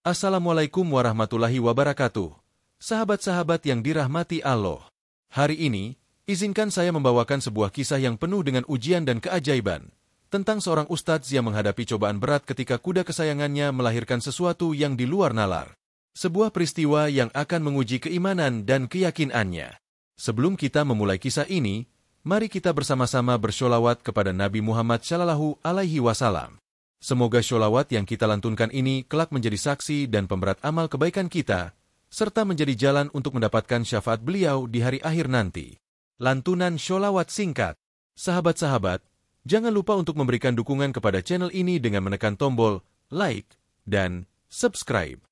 Assalamualaikum warahmatullahi wabarakatuh. Sahabat-sahabat yang dirahmati Allah. Hari ini, izinkan saya membawakan sebuah kisah yang penuh dengan ujian dan keajaiban, tentang seorang ustadz yang menghadapi cobaan berat ketika kuda kesayangannya melahirkan sesuatu yang di luar nalar. Sebuah peristiwa yang akan menguji keimanan dan keyakinannya. Sebelum kita memulai kisah ini, mari kita bersama-sama bersholawat kepada Nabi Muhammad SAW. Semoga sholawat yang kita lantunkan ini kelak menjadi saksi dan pemberat amal kebaikan kita, serta menjadi jalan untuk mendapatkan syafaat beliau di hari akhir nanti. Lantunan sholawat singkat. Sahabat-sahabat, jangan lupa untuk memberikan dukungan kepada channel ini dengan menekan tombol like dan subscribe.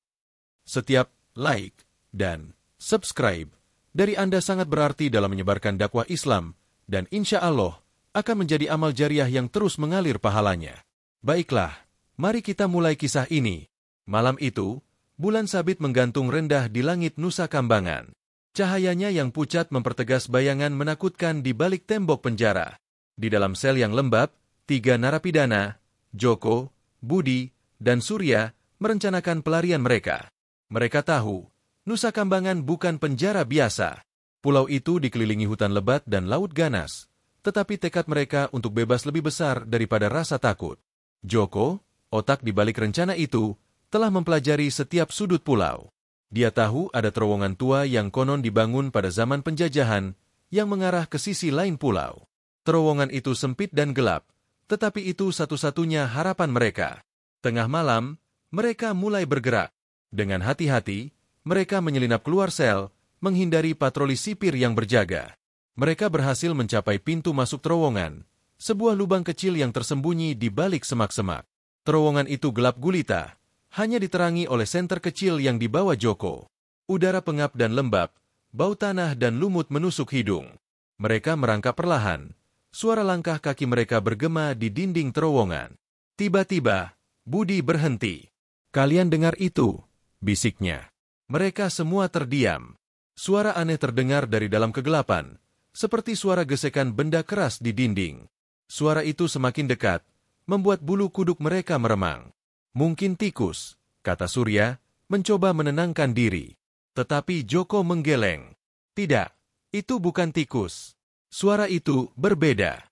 Setiap like dan subscribe dari Anda sangat berarti dalam menyebarkan dakwah Islam, dan insya Allah akan menjadi amal jariah yang terus mengalir pahalanya. Baiklah, mari kita mulai kisah ini. Malam itu, bulan sabit menggantung rendah di langit Nusa Kambangan. Cahayanya yang pucat mempertegas bayangan menakutkan di balik tembok penjara. Di dalam sel yang lembab, 3 narapidana, Joko, Budi, dan Surya, merencanakan pelarian mereka. Mereka tahu, Nusa Kambangan bukan penjara biasa. Pulau itu dikelilingi hutan lebat dan laut ganas, tetapi tekad mereka untuk bebas lebih besar daripada rasa takut. Joko, otak di balik rencana itu, telah mempelajari setiap sudut pulau. Dia tahu ada terowongan tua yang konon dibangun pada zaman penjajahan yang mengarah ke sisi lain pulau. Terowongan itu sempit dan gelap, tetapi itu satu-satunya harapan mereka. Tengah malam, mereka mulai bergerak. Dengan hati-hati, mereka menyelinap keluar sel, menghindari patroli sipir yang berjaga. Mereka berhasil mencapai pintu masuk terowongan, sebuah lubang kecil yang tersembunyi di balik semak-semak. Terowongan itu gelap gulita, hanya diterangi oleh senter kecil yang dibawa Joko. Udara pengap dan lembab, bau tanah dan lumut menusuk hidung. Mereka merangkak perlahan, suara langkah kaki mereka bergema di dinding terowongan. Tiba-tiba, Budi berhenti. "Kalian dengar itu?" bisiknya. Mereka semua terdiam. Suara aneh terdengar dari dalam kegelapan, seperti suara gesekan benda keras di dinding. Suara itu semakin dekat, membuat bulu kuduk mereka meremang. "Mungkin tikus," kata Surya, mencoba menenangkan diri. Tetapi Joko menggeleng. "Tidak, itu bukan tikus. Suara itu berbeda."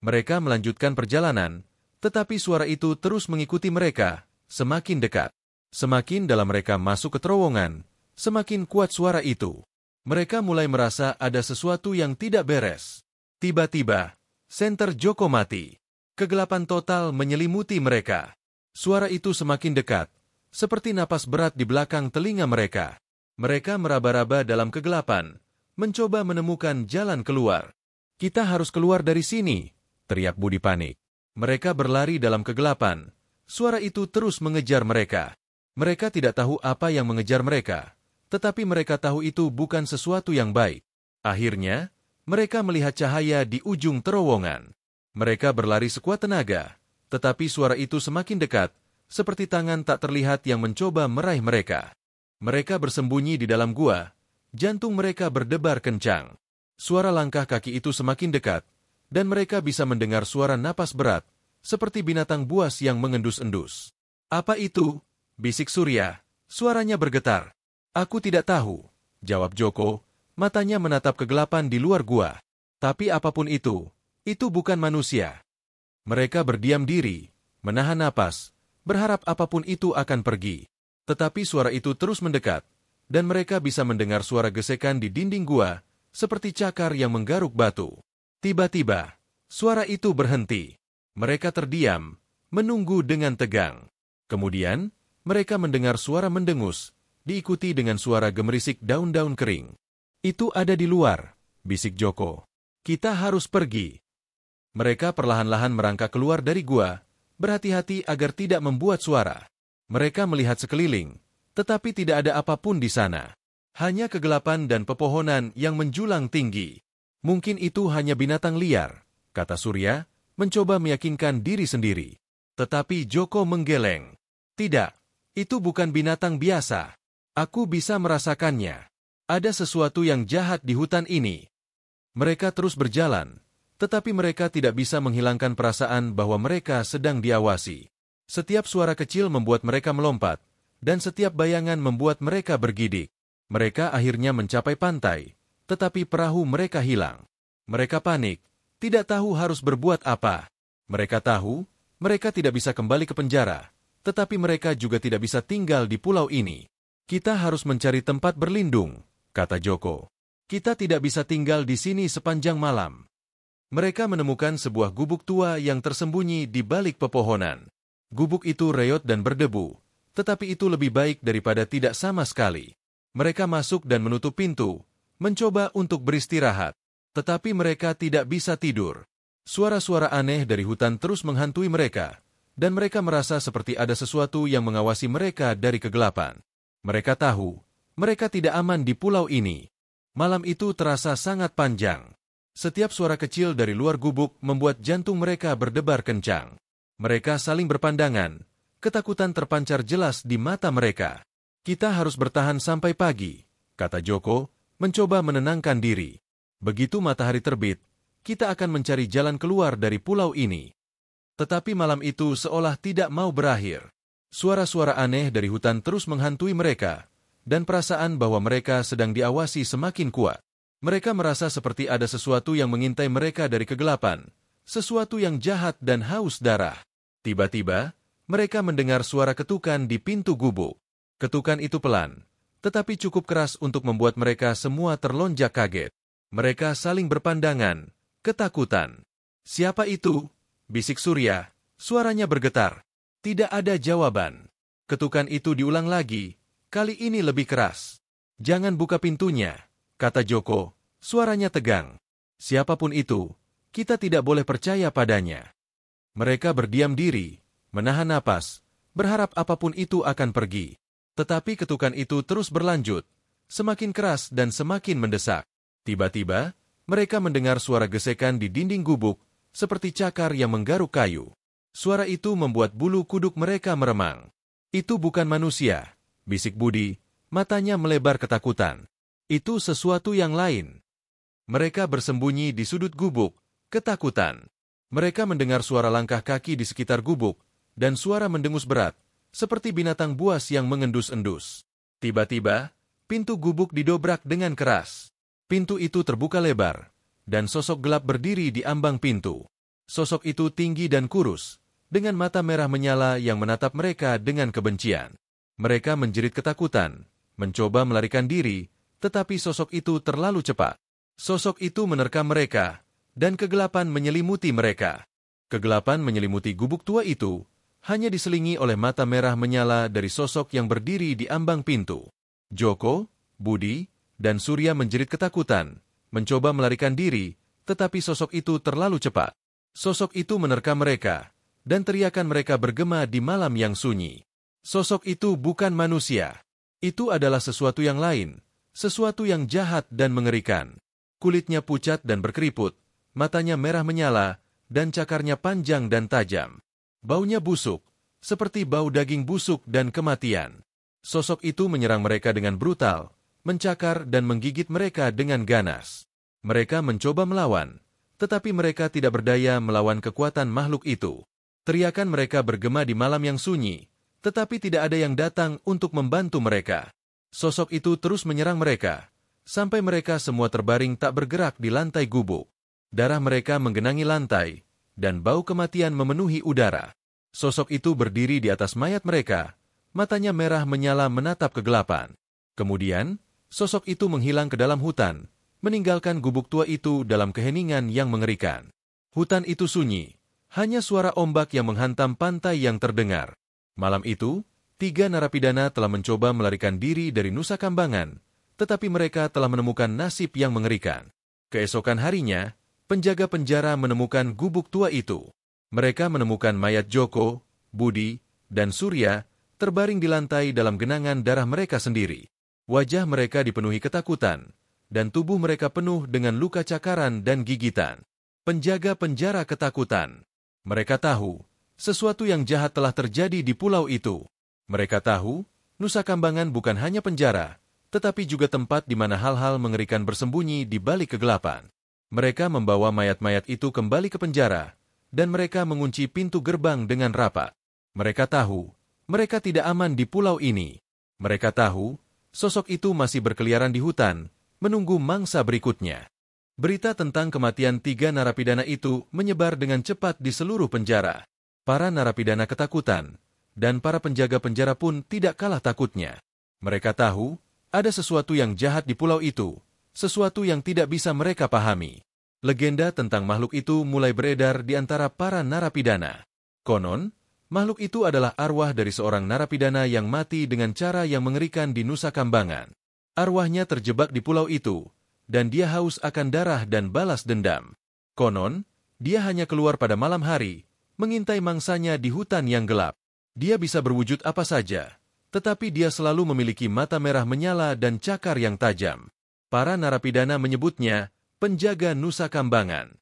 Mereka melanjutkan perjalanan, tetapi suara itu terus mengikuti mereka, semakin dekat. Semakin dalam mereka masuk ke terowongan, semakin kuat suara itu. Mereka mulai merasa ada sesuatu yang tidak beres. Tiba-tiba, senter Joko mati. Kegelapan total menyelimuti mereka. Suara itu semakin dekat, seperti napas berat di belakang telinga mereka. Mereka meraba-raba dalam kegelapan, mencoba menemukan jalan keluar. "Kita harus keluar dari sini," teriak Budi panik. Mereka berlari dalam kegelapan. Suara itu terus mengejar mereka. Mereka tidak tahu apa yang mengejar mereka, tetapi mereka tahu itu bukan sesuatu yang baik. Akhirnya, mereka melihat cahaya di ujung terowongan. Mereka berlari sekuat tenaga, tetapi suara itu semakin dekat, seperti tangan tak terlihat yang mencoba meraih mereka. Mereka bersembunyi di dalam gua, jantung mereka berdebar kencang. Suara langkah kaki itu semakin dekat, dan mereka bisa mendengar suara napas berat, seperti binatang buas yang mengendus-endus. "Apa itu?" bisik Surya, suaranya bergetar. "Aku tidak tahu," jawab Joko, matanya menatap kegelapan di luar gua. "Tapi apapun itu bukan manusia." Mereka berdiam diri, menahan napas, berharap apapun itu akan pergi. Tetapi suara itu terus mendekat, dan mereka bisa mendengar suara gesekan di dinding gua, seperti cakar yang menggaruk batu. Tiba-tiba, suara itu berhenti. Mereka terdiam, menunggu dengan tegang. Kemudian, mereka mendengar suara mendengus, diikuti dengan suara gemerisik daun-daun kering. "Itu ada di luar," bisik Joko. "Kita harus pergi." Mereka perlahan-lahan merangkak keluar dari gua, berhati-hati agar tidak membuat suara. Mereka melihat sekeliling, tetapi tidak ada apapun di sana. Hanya kegelapan dan pepohonan yang menjulang tinggi. "Mungkin itu hanya binatang liar," kata Surya, mencoba meyakinkan diri sendiri. Tetapi Joko menggeleng. "Tidak. Itu bukan binatang biasa. Aku bisa merasakannya. Ada sesuatu yang jahat di hutan ini." Mereka terus berjalan, tetapi mereka tidak bisa menghilangkan perasaan bahwa mereka sedang diawasi. Setiap suara kecil membuat mereka melompat, dan setiap bayangan membuat mereka bergidik. Mereka akhirnya mencapai pantai, tetapi perahu mereka hilang. Mereka panik, tidak tahu harus berbuat apa. Mereka tahu, mereka tidak bisa kembali ke penjara, tetapi mereka juga tidak bisa tinggal di pulau ini. Kita harus mencari tempat berlindung, kata Joko. Kita tidak bisa tinggal di sini sepanjang malam. Mereka menemukan sebuah gubuk tua yang tersembunyi di balik pepohonan. Gubuk itu reot dan berdebu, tetapi itu lebih baik daripada tidak sama sekali. Mereka masuk dan menutup pintu, mencoba untuk beristirahat. Tetapi mereka tidak bisa tidur. Suara-suara aneh dari hutan terus menghantui mereka, dan mereka merasa seperti ada sesuatu yang mengawasi mereka dari kegelapan. Mereka tahu, mereka tidak aman di pulau ini. Malam itu terasa sangat panjang. Setiap suara kecil dari luar gubuk membuat jantung mereka berdebar kencang. Mereka saling berpandangan, ketakutan terpancar jelas di mata mereka. Kita harus bertahan sampai pagi, kata Joko, mencoba menenangkan diri. Begitu matahari terbit, kita akan mencari jalan keluar dari pulau ini. Tetapi malam itu seolah tidak mau berakhir. Suara-suara aneh dari hutan terus menghantui mereka, dan perasaan bahwa mereka sedang diawasi semakin kuat. Mereka merasa seperti ada sesuatu yang mengintai mereka dari kegelapan, sesuatu yang jahat dan haus darah. Tiba-tiba, mereka mendengar suara ketukan di pintu gubuk. Ketukan itu pelan, tetapi cukup keras untuk membuat mereka semua terlonjak kaget. Mereka saling berpandangan, ketakutan. "Siapa itu?" bisik Surya, suaranya bergetar. Tidak ada jawaban. Ketukan itu diulang lagi, kali ini lebih keras. "Jangan buka pintunya," kata Joko, suaranya tegang. "Siapapun itu, kita tidak boleh percaya padanya." Mereka berdiam diri, menahan napas, berharap apapun itu akan pergi. Tetapi ketukan itu terus berlanjut, semakin keras dan semakin mendesak. Tiba-tiba, mereka mendengar suara gesekan di dinding gubuk, seperti cakar yang menggaruk kayu. Suara itu membuat bulu kuduk mereka meremang. "Itu bukan manusia," bisik Budi, matanya melebar ketakutan. "Itu sesuatu yang lain." Mereka bersembunyi di sudut gubuk, ketakutan. Mereka mendengar suara langkah kaki di sekitar gubuk, dan suara mendengus berat, seperti binatang buas yang mengendus-endus. Tiba-tiba, pintu gubuk didobrak dengan keras. Pintu itu terbuka lebar, dan sosok gelap berdiri di ambang pintu. Sosok itu tinggi dan kurus, dengan mata merah menyala yang menatap mereka dengan kebencian. Mereka menjerit ketakutan, mencoba melarikan diri, tetapi sosok itu terlalu cepat. Sosok itu menerkam mereka, dan kegelapan menyelimuti mereka. Kegelapan menyelimuti gubuk tua itu, hanya diselingi oleh mata merah menyala dari sosok yang berdiri di ambang pintu. Joko, Budi, dan Surya menjerit ketakutan, mencoba melarikan diri, tetapi sosok itu terlalu cepat. Sosok itu menerkam mereka, dan teriakan mereka bergema di malam yang sunyi. Sosok itu bukan manusia. Itu adalah sesuatu yang lain, sesuatu yang jahat dan mengerikan. Kulitnya pucat dan berkeriput, matanya merah menyala, dan cakarnya panjang dan tajam. Baunya busuk, seperti bau daging busuk dan kematian. Sosok itu menyerang mereka dengan brutal, mencakar dan menggigit mereka dengan ganas. Mereka mencoba melawan, tetapi mereka tidak berdaya melawan kekuatan makhluk itu. Teriakan mereka bergema di malam yang sunyi, tetapi tidak ada yang datang untuk membantu mereka. Sosok itu terus menyerang mereka, sampai mereka semua terbaring tak bergerak di lantai gubuk. Darah mereka menggenangi lantai, dan bau kematian memenuhi udara. Sosok itu berdiri di atas mayat mereka, matanya merah menyala menatap kegelapan. Kemudian, sosok itu menghilang ke dalam hutan, meninggalkan gubuk tua itu dalam keheningan yang mengerikan. Hutan itu sunyi, hanya suara ombak yang menghantam pantai yang terdengar. Malam itu, 3 narapidana telah mencoba melarikan diri dari Nusa Kambangan, tetapi mereka telah menemukan nasib yang mengerikan. Keesokan harinya, penjaga penjara menemukan gubuk tua itu. Mereka menemukan mayat Joko, Budi, dan Surya terbaring di lantai dalam genangan darah mereka sendiri. Wajah mereka dipenuhi ketakutan, dan tubuh mereka penuh dengan luka cakaran dan gigitan. Penjaga penjara ketakutan. Mereka tahu, sesuatu yang jahat telah terjadi di pulau itu. Mereka tahu, Nusa Kambangan bukan hanya penjara, tetapi juga tempat di mana hal-hal mengerikan bersembunyi di balik kegelapan. Mereka membawa mayat-mayat itu kembali ke penjara, dan mereka mengunci pintu gerbang dengan rapat. Mereka tahu, mereka tidak aman di pulau ini. Mereka tahu, sosok itu masih berkeliaran di hutan, menunggu mangsa berikutnya. Berita tentang kematian 3 narapidana itu menyebar dengan cepat di seluruh penjara. Para narapidana ketakutan, dan para penjaga penjara pun tidak kalah takutnya. Mereka tahu, ada sesuatu yang jahat di pulau itu, sesuatu yang tidak bisa mereka pahami. Legenda tentang makhluk itu mulai beredar di antara para narapidana. Konon, makhluk itu adalah arwah dari seorang narapidana yang mati dengan cara yang mengerikan di Nusa Kambangan. Arwahnya terjebak di pulau itu, dan dia haus akan darah dan balas dendam. Konon, dia hanya keluar pada malam hari, mengintai mangsanya di hutan yang gelap. Dia bisa berwujud apa saja, tetapi dia selalu memiliki mata merah menyala dan cakar yang tajam. Para narapidana menyebutnya penjaga Nusa Kambangan.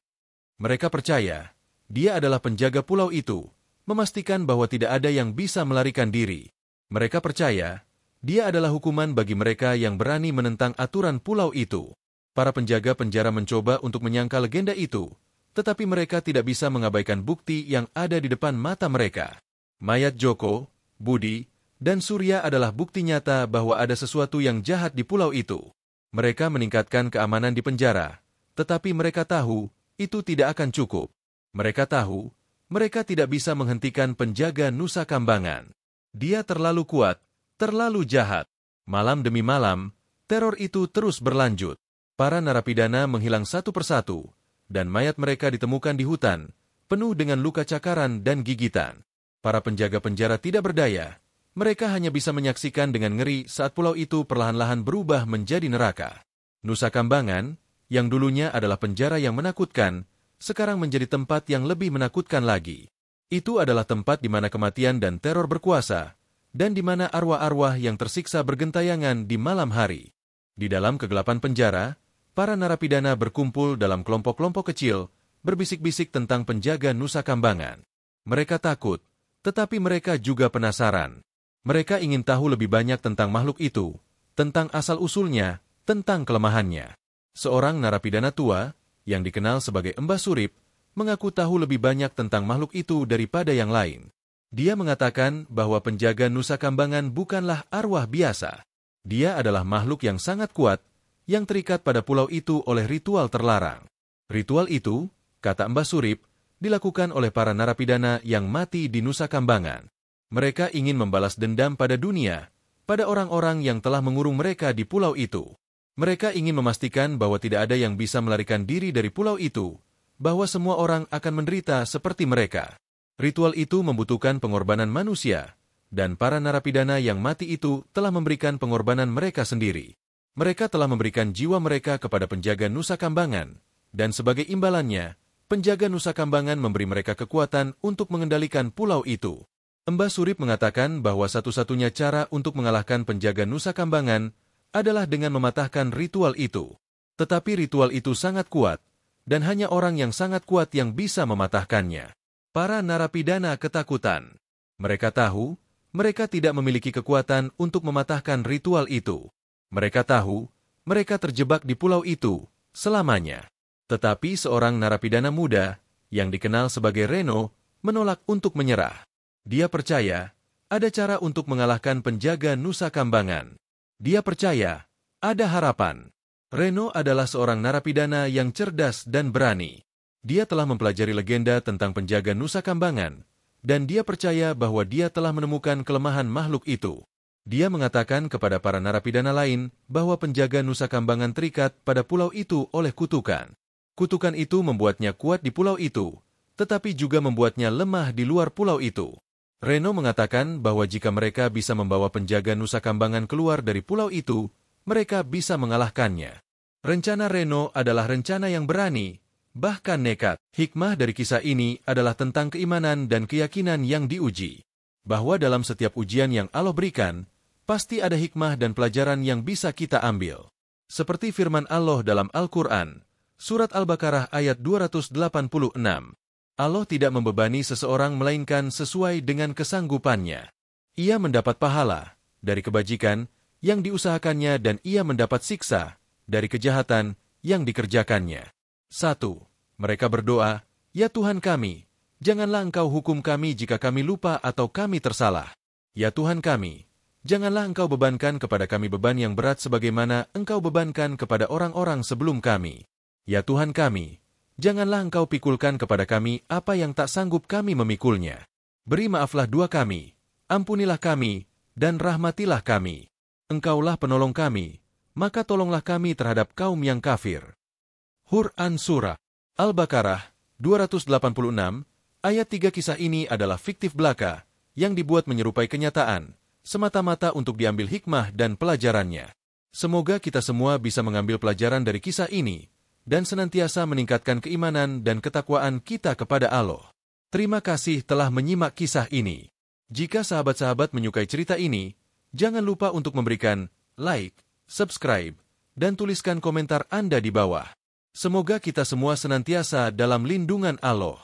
Mereka percaya, dia adalah penjaga pulau itu, memastikan bahwa tidak ada yang bisa melarikan diri. Mereka percaya, dia adalah hukuman bagi mereka yang berani menentang aturan pulau itu. Para penjaga penjara mencoba untuk menyangkal legenda itu, tetapi mereka tidak bisa mengabaikan bukti yang ada di depan mata mereka. Mayat Joko, Budi, dan Surya adalah bukti nyata bahwa ada sesuatu yang jahat di pulau itu. Mereka meningkatkan keamanan di penjara, tetapi mereka tahu, itu tidak akan cukup. Mereka tahu, mereka tidak bisa menghentikan penjaga Nusa Kambangan. Dia terlalu kuat, terlalu jahat. Malam demi malam, teror itu terus berlanjut. Para narapidana menghilang satu persatu, dan mayat mereka ditemukan di hutan, penuh dengan luka cakaran dan gigitan. Para penjaga penjara tidak berdaya. Mereka hanya bisa menyaksikan dengan ngeri saat pulau itu perlahan-lahan berubah menjadi neraka. Nusa Kambangan, yang dulunya adalah penjara yang menakutkan, sekarang menjadi tempat yang lebih menakutkan lagi. Itu adalah tempat di mana kematian dan teror berkuasa, dan di mana arwah-arwah yang tersiksa bergentayangan di malam hari. Di dalam kegelapan penjara, para narapidana berkumpul dalam kelompok-kelompok kecil, berbisik-bisik tentang penjaga Nusa Kambangan. Mereka takut, tetapi mereka juga penasaran. Mereka ingin tahu lebih banyak tentang makhluk itu, tentang asal-usulnya, tentang kelemahannya. Seorang narapidana tua, yang dikenal sebagai Mbah Surip, mengaku tahu lebih banyak tentang makhluk itu daripada yang lain. Dia mengatakan bahwa penjaga Nusa Kambangan bukanlah arwah biasa. Dia adalah makhluk yang sangat kuat, yang terikat pada pulau itu oleh ritual terlarang. Ritual itu, kata Mbah Surip, dilakukan oleh para narapidana yang mati di Nusa Kambangan. Mereka ingin membalas dendam pada dunia, pada orang-orang yang telah mengurung mereka di pulau itu. Mereka ingin memastikan bahwa tidak ada yang bisa melarikan diri dari pulau itu, bahwa semua orang akan menderita seperti mereka. Ritual itu membutuhkan pengorbanan manusia, dan para narapidana yang mati itu telah memberikan pengorbanan mereka sendiri. Mereka telah memberikan jiwa mereka kepada penjaga Nusa Kambangan, dan sebagai imbalannya, penjaga Nusa Kambangan memberi mereka kekuatan untuk mengendalikan pulau itu. Mbah Surip mengatakan bahwa satu-satunya cara untuk mengalahkan penjaga Nusa Kambangan adalah dengan mematahkan ritual itu. Tetapi ritual itu sangat kuat, dan hanya orang yang sangat kuat yang bisa mematahkannya. Para narapidana ketakutan. Mereka tahu, mereka tidak memiliki kekuatan untuk mematahkan ritual itu. Mereka tahu, mereka terjebak di pulau itu selamanya. Tetapi seorang narapidana muda, yang dikenal sebagai Reno, menolak untuk menyerah. Dia percaya, ada cara untuk mengalahkan penjaga Nusa Kambangan. Dia percaya, ada harapan. Reno adalah seorang narapidana yang cerdas dan berani. Dia telah mempelajari legenda tentang penjaga Nusa Kambangan, dan dia percaya bahwa dia telah menemukan kelemahan makhluk itu. Dia mengatakan kepada para narapidana lain bahwa penjaga Nusa Kambangan terikat pada pulau itu oleh kutukan. Kutukan itu membuatnya kuat di pulau itu, tetapi juga membuatnya lemah di luar pulau itu. Reno mengatakan bahwa jika mereka bisa membawa penjaga Nusa Kambangan keluar dari pulau itu, mereka bisa mengalahkannya. Rencana Reno adalah rencana yang berani, bahkan nekat. Hikmah dari kisah ini adalah tentang keimanan dan keyakinan yang diuji. Bahwa dalam setiap ujian yang Allah berikan, pasti ada hikmah dan pelajaran yang bisa kita ambil. Seperti firman Allah dalam Al-Quran, Surat Al-Baqarah ayat 286. Allah tidak membebani seseorang melainkan sesuai dengan kesanggupannya. Ia mendapat pahala dari kebajikan yang diusahakannya dan ia mendapat siksa dari kejahatan yang dikerjakannya. 1. Mereka berdoa, "Ya Tuhan kami, janganlah Engkau hukum kami jika kami lupa atau kami tersalah." Ya Tuhan kami, janganlah Engkau bebankan kepada kami beban yang berat sebagaimana Engkau bebankan kepada orang-orang sebelum kami. Ya Tuhan kami, janganlah Engkau pikulkan kepada kami apa yang tak sanggup kami memikulnya. Beri maaflah dua kami, ampunilah kami, dan rahmatilah kami. Engkaulah penolong kami, maka tolonglah kami terhadap kaum yang kafir. Quran Surah Al-Baqarah 286, ayat 3. Kisah ini adalah fiktif belaka, yang dibuat menyerupai kenyataan, semata-mata untuk diambil hikmah dan pelajarannya. Semoga kita semua bisa mengambil pelajaran dari kisah ini, dan senantiasa meningkatkan keimanan dan ketakwaan kita kepada Allah. Terima kasih telah menyimak kisah ini. Jika sahabat-sahabat menyukai cerita ini, jangan lupa untuk memberikan like, subscribe, dan tuliskan komentar Anda di bawah. Semoga kita semua senantiasa dalam lindungan Allah.